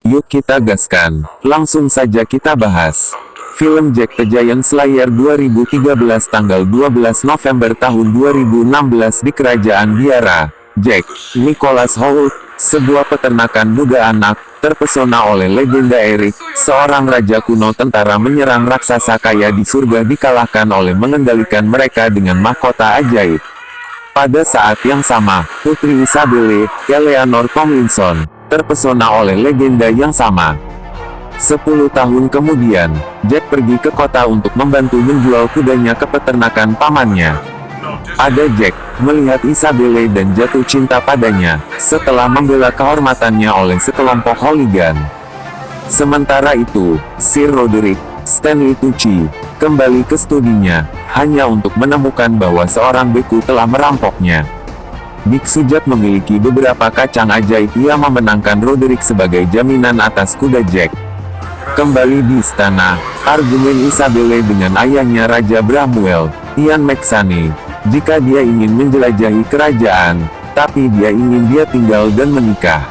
Yuk kita gaskan, langsung saja kita bahas. Film Jack the Giant Slayer 2013 tanggal 12 November tahun 2016 di Kerajaan Biara. Jack, Nicholas Hoult, sebuah peternakan muda anak, terpesona oleh legenda Eric, seorang raja kuno tentara menyerang raksasa kaya di surga dikalahkan oleh mengendalikan mereka dengan mahkota ajaib. Pada saat yang sama, Putri Isabelle, Eleanor Tomlinson, terpesona oleh legenda yang sama. 10 tahun kemudian, Jack pergi ke kota untuk membantu menjual kudanya ke peternakan pamannya. Ada Jack, melihat Isabelle dan jatuh cinta padanya, setelah membela kehormatannya oleh sekelompok hooligan. Sementara itu, Sir Roderick, Stanley Tucci, kembali ke studinya, hanya untuk menemukan bahwa seorang beku telah merampoknya. Biksu Jack memiliki beberapa kacang ajaib. Ia memenangkan Roderick sebagai jaminan atas kuda Jack. Kembali di istana, argumen Isabelle dengan ayahnya Raja Bramwell, Ian McSane, jika dia ingin menjelajahi kerajaan, tapi dia ingin dia tinggal dan menikah.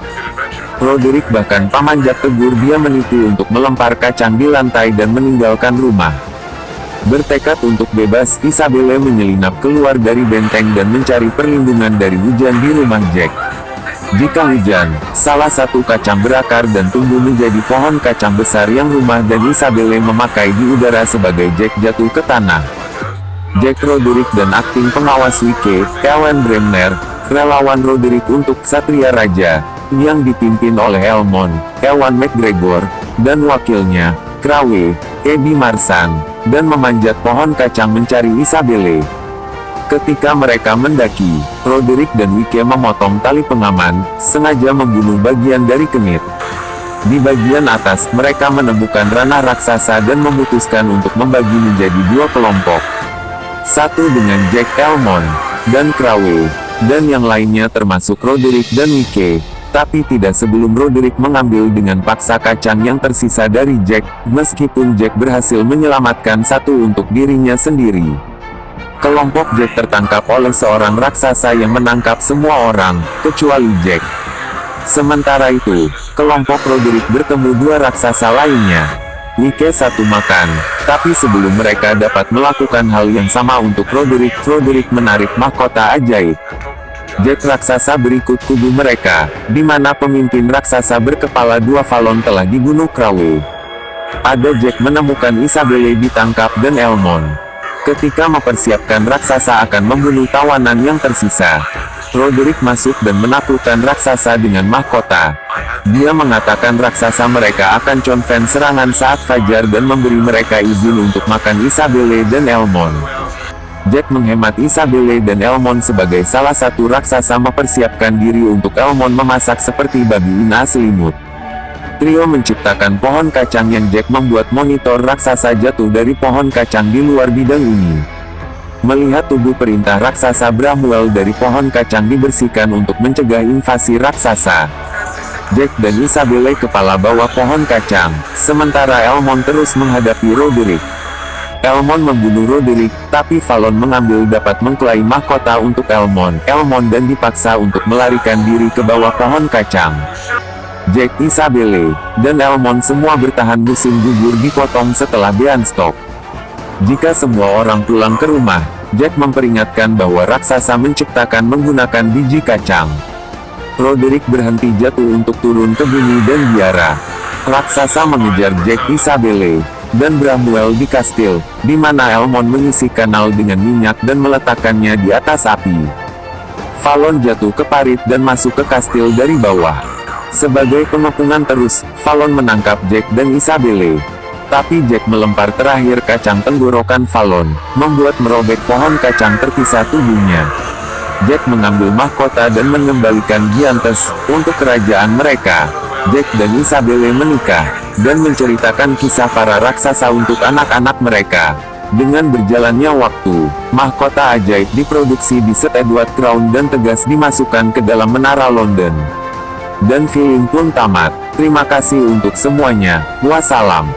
Roderick bahkan paman Jack tegur dia menipu untuk melempar kacang di lantai dan meninggalkan rumah. Bertekad untuk bebas, Isabelle menyelinap keluar dari benteng dan mencari perlindungan dari hujan di rumah Jack. Jika hujan, salah satu kacang berakar dan tumbuh menjadi pohon kacang besar yang rumah dan Isabelle memakai di udara sebagai Jack jatuh ke tanah. Jack Roderick dan akting pengawas Wike, Ellen Bremner, relawan Roderick untuk Ksatria Raja, yang dipimpin oleh Elmond, Ewan McGregor, dan wakilnya, Krawe, Eddie Marsan, dan memanjat pohon kacang mencari Isabelle. Ketika mereka mendaki, Roderick dan Wike memotong tali pengaman, sengaja membunuh bagian dari kemit. Di bagian atas, mereka menemukan ranah raksasa dan memutuskan untuk membagi menjadi 2 kelompok. Satu dengan Jack, Elmond, dan Krawe, dan yang lainnya termasuk Roderick dan Wike. Tapi tidak sebelum Roderick mengambil dengan paksa kacang yang tersisa dari Jack, meskipun Jack berhasil menyelamatkan satu untuk dirinya sendiri. Kelompok Jack tertangkap oleh seorang raksasa yang menangkap semua orang, kecuali Jack. Sementara itu, kelompok Roderick bertemu 2 raksasa lainnya. Wike satu makan, tapi sebelum mereka dapat melakukan hal yang sama untuk Roderick menarik mahkota ajaib. Jack raksasa berikut kubu mereka, di mana pemimpin raksasa berkepala 2 Fallon telah dibunuh Krawe. Ada Jack menemukan Isabelle ditangkap dan Elmond. Ketika mempersiapkan raksasa akan membunuh tawanan yang tersisa, Roderick masuk dan menaklukkan raksasa dengan mahkota. Dia mengatakan raksasa mereka akan confen serangan saat fajar dan memberi mereka izin untuk makan Isabelle dan Elmond. Jack menghemat Isabelle dan Elmond sebagai salah satu raksasa mempersiapkan diri untuk Elmond memasak seperti babi ina selimut. Trio menciptakan pohon kacang yang Jack membuat monitor raksasa jatuh dari pohon kacang di luar bidang ini. Melihat tubuh perintah raksasa Bramwell dari pohon kacang dibersihkan untuk mencegah invasi raksasa, Jack dan Isabelle kepala bawah pohon kacang, sementara Elmond terus menghadapi Roderick. Elmond membunuh Roderick, tapi Fallon mengambil dapat mengklaim mahkota untuk Elmond dan dipaksa untuk melarikan diri ke bawah pohon kacang. Jack, Isabelle, dan Elmond semua bertahan musim gugur dipotong setelah Beanstalk. Jika semua orang pulang ke rumah, Jack memperingatkan bahwa raksasa menciptakan menggunakan biji kacang. Roderick berhenti jatuh untuk turun ke bumi dan biara. Raksasa mengejar Jack, Isabelle, dan Bramwell di kastil, di mana Elmond mengisi kanal dengan minyak dan meletakkannya di atas api. Fallon jatuh ke parit dan masuk ke kastil dari bawah. Sebagai pengepungan terus, Fallon menangkap Jack dan Isabelle. Tapi Jack melempar terakhir kacang tenggorokan Fallon, membuat merobek pohon kacang terpisah tubuhnya. Jack mengambil mahkota dan mengembalikan Giantes untuk kerajaan mereka. Jack dan Isabelle menikah, dan menceritakan kisah para raksasa untuk anak-anak mereka. Dengan berjalannya waktu, mahkota ajaib diproduksi di St. Edward Crown dan tegas dimasukkan ke dalam menara London. Dan film pun tamat. Terima kasih untuk semuanya. Wassalam.